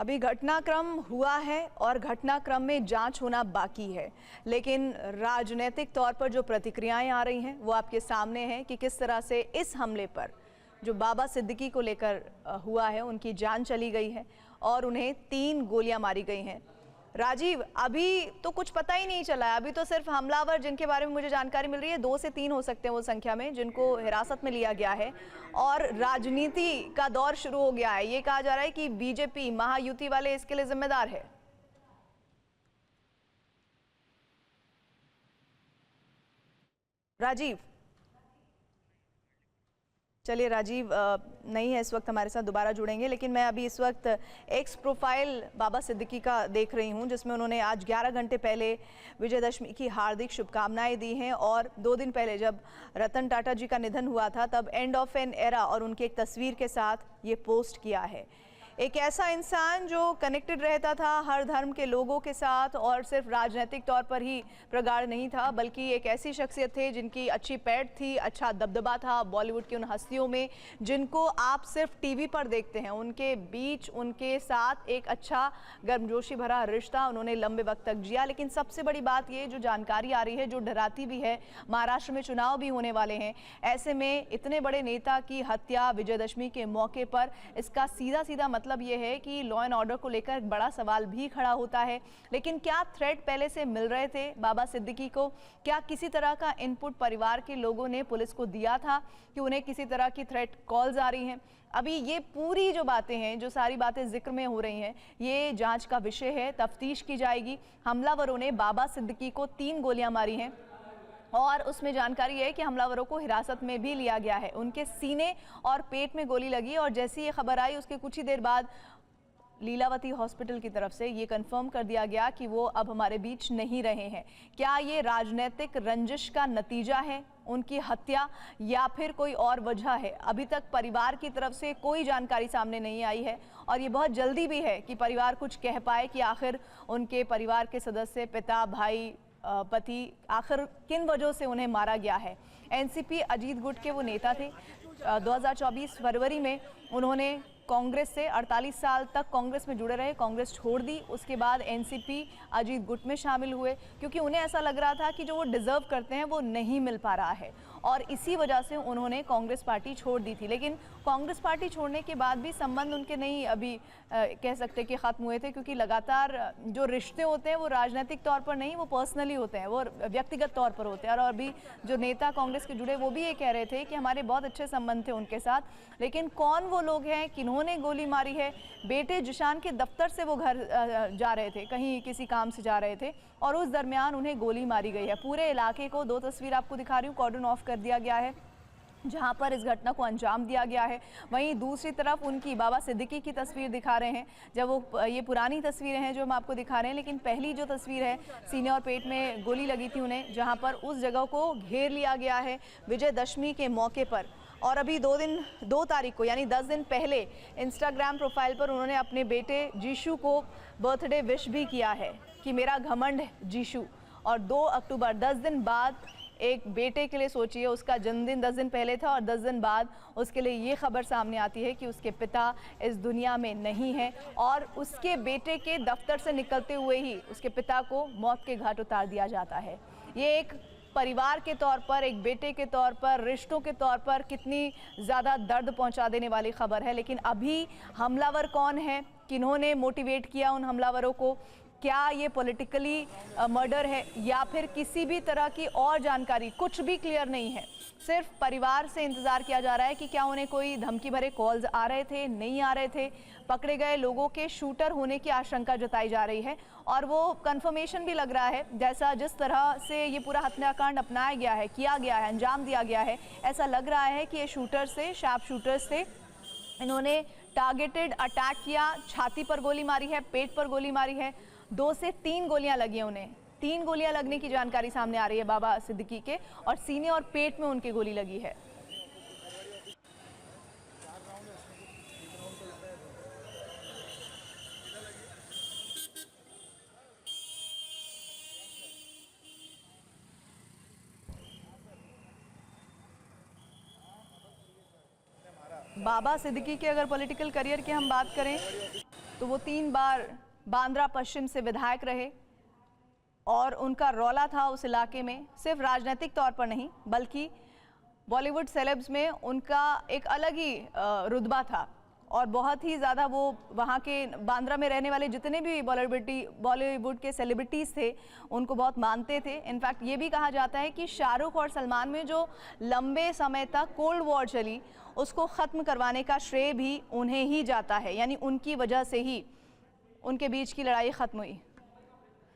अभी घटनाक्रम हुआ है और घटनाक्रम में जांच होना बाकी है, लेकिन राजनीतिक तौर पर जो प्रतिक्रियाएं आ रही हैं वो आपके सामने हैं कि किस तरह से इस हमले पर जो बाबा सिद्दीकी को लेकर हुआ है उनकी जान चली गई है और उन्हें 3 गोलियां मारी गई हैं। राजीव, अभी तो कुछ पता ही नहीं चला है, अभी तो सिर्फ हमलावर जिनके बारे में मुझे जानकारी मिल रही है 2 से 3 हो सकते हैं वो संख्या में, जिनको हिरासत में लिया गया है और राजनीति का दौर शुरू हो गया है। ये कहा जा रहा है कि बीजेपी महायुति वाले इसके लिए जिम्मेदार है। राजीव, चलिए राजीव नहीं है इस वक्त हमारे साथ, दोबारा जुड़ेंगे, लेकिन मैं अभी इस वक्त एक्स प्रोफाइल बाबा सिद्दीकी का देख रही हूं जिसमें उन्होंने आज 11 घंटे पहले विजयदशमी की हार्दिक शुभकामनाएं दी हैं और 2 दिन पहले जब रतन टाटा जी का निधन हुआ था तब एंड ऑफ एन एरा और उनकी एक तस्वीर के साथ ये पोस्ट किया है। एक ऐसा इंसान जो कनेक्टेड रहता था हर धर्म के लोगों के साथ और सिर्फ राजनीतिक तौर पर ही प्रगाढ़ नहीं था, बल्कि एक ऐसी शख्सियत थे जिनकी अच्छी पैठ थी, अच्छा दबदबा था बॉलीवुड की उन हस्तियों में जिनको आप सिर्फ टीवी पर देखते हैं। उनके बीच उनके साथ एक अच्छा गर्मजोशी भरा रिश्ता उन्होंने लंबे वक्त तक जिया। लेकिन सबसे बड़ी बात ये जो जानकारी आ रही है, जो डराती भी है, महाराष्ट्र में चुनाव भी होने वाले हैं, ऐसे में इतने बड़े नेता की हत्या विजयदशमी के मौके पर, इसका सीधा सीधा मतलब यह है कि लॉ एंड ऑर्डर को लेकर एक बड़ा सवाल भी खड़ा होता है। लेकिन क्या थ्रेट पहले से मिल रहे थे बाबा सिद्दीकी को? क्या किसी तरह का इनपुट परिवार के लोगों ने पुलिस को दिया था कि उन्हें किसी तरह की थ्रेट कॉल्स आ रही हैं? अभी ये पूरी जो बातें हैं, जो सारी बातें जिक्र में हो रही हैं, ये जांच का विषय है, तफ्तीश की जाएगी। हमलावरों ने बाबा सिद्दीकी को 3 गोलियां मारी हैं और उसमें जानकारी है कि हमलावरों को हिरासत में भी लिया गया है। उनके सीने और पेट में गोली लगी और जैसी ये खबर आई उसके कुछ ही देर बाद लीलावती हॉस्पिटल की तरफ से ये कंफर्म कर दिया गया कि वो अब हमारे बीच नहीं रहे हैं। क्या ये राजनीतिक रंजिश का नतीजा है उनकी हत्या या फिर कोई और वजह है? अभी तक परिवार की तरफ से कोई जानकारी सामने नहीं आई है और ये बहुत जल्दी भी है कि परिवार कुछ कह पाए कि आखिर उनके परिवार के सदस्य, पिता, भाई, पति, आखिर किन वजहों से उन्हें मारा गया है। एनसीपी अजीत गुट के वो नेता थे। 2024 फरवरी में उन्होंने कांग्रेस से 48 साल तक कांग्रेस में जुड़े रहे, कांग्रेस छोड़ दी, उसके बाद एनसीपी अजीत गुट में शामिल हुए क्योंकि उन्हें ऐसा लग रहा था कि जो वो डिजर्व करते हैं वो नहीं मिल पा रहा है और इसी वजह से उन्होंने कांग्रेस पार्टी छोड़ दी थी। लेकिन कांग्रेस पार्टी छोड़ने के बाद भी संबंध उनके नहीं अभी कह सकते कि ख़त्म हुए थे, क्योंकि लगातार जो रिश्ते होते हैं वो राजनीतिक तौर पर नहीं, वो पर्सनली होते हैं, वो व्यक्तिगत तौर पर होते हैं। और अभी जो नेता कांग्रेस के जुड़े वो भी ये कह रहे थे कि हमारे बहुत अच्छे संबंध थे उनके साथ, लेकिन कौन वो लोग हैं किन्होंने गोली मारी है? बेटे जिशान के दफ्तर से वो घर जा रहे थे, कहीं किसी काम से जा रहे थे और उस दरमियान उन्हें गोली मारी गई है। पूरे इलाके को, 2 तस्वीर आपको दिखा रही हूँ, कॉर्डन ऑफ कर दिया गया है जहां पर इस घटना को अंजाम दिया गया है। वहीं दूसरी तरफ उनकी बाबा सिद्दीकी की तस्वीर दिखा रहे हैं, जब वो ये पुरानी तस्वीरें हैं जो हम आपको दिखा रहे हैं, लेकिन पहली जो तस्वीर है सीने और पेट में गोली लगी थी उन्हें, जहां पर उस जगह को घेर लिया गया है विजयदशमी के मौके पर। और अभी 2 तारीख को यानी 10 दिन पहले इंस्टाग्राम प्रोफाइल पर उन्होंने अपने बेटे जीशु को बर्थडे विश भी किया है कि मेरा घमंड जीशु। और 2 अक्टूबर 10 दिन बाद एक बेटे के लिए सोचिए, उसका जन्मदिन 10 दिन पहले था और 10 दिन बाद उसके लिए ये खबर सामने आती है कि उसके पिता इस दुनिया में नहीं है और उसके बेटे के दफ्तर से निकलते हुए ही उसके पिता को मौत के घाट उतार दिया जाता है। ये एक परिवार के तौर पर, एक बेटे के तौर पर, रिश्तों के तौर पर कितनी ज़्यादा दर्द पहुंचा देने वाली खबर है। लेकिन अभी हमलावर कौन है, किन्होंने मोटिवेट किया उन हमलावरों को, क्या ये पॉलिटिकली मर्डर है या फिर किसी भी तरह की और जानकारी, कुछ भी क्लियर नहीं है। सिर्फ परिवार से इंतज़ार किया जा रहा है कि क्या उन्हें कोई धमकी भरे कॉल्स आ रहे थे, नहीं आ रहे थे। पकड़े गए लोगों के शूटर होने की आशंका जताई जा रही है और वो कंफर्मेशन भी लग रहा है, जिस तरह से ये पूरा हत्याकांड अपनाया गया है, किया गया है, अंजाम दिया गया है, ऐसा लग रहा है कि ये शूटर्स थे, शार्प शूटर्स थे। इन्होंने टारगेटेड अटैक किया, छाती पर गोली मारी है, पेट पर गोली मारी है, 2 से 3 गोलियां लगी हैं उन्हें। 3 गोलियां लगने की जानकारी सामने आ रही है बाबा सिद्दीकी के और सीने और पेट में उनकी गोली लगी है। बाबा सिद्दीकी के अगर पॉलिटिकल करियर की हम बात करें तो वो 3 बार बांद्रा पश्चिम से विधायक रहे और उनका रौला था उस इलाके में, सिर्फ राजनीतिक तौर पर नहीं बल्कि बॉलीवुड सेलेब्स में उनका एक अलग ही रुतबा था और बहुत ही ज़्यादा वो वहाँ के बांद्रा में रहने वाले जितने भी बॉलीवुड के सेलिब्रिटीज़ थे उनको बहुत मानते थे। इनफैक्ट ये भी कहा जाता है कि शाहरुख और सलमान में जो लंबे समय तक कोल्ड वॉर चली उसको ख़त्म करवाने का श्रेय भी उन्हें ही जाता है, यानी उनकी वजह से ही उनके बीच की लड़ाई ख़त्म हुई।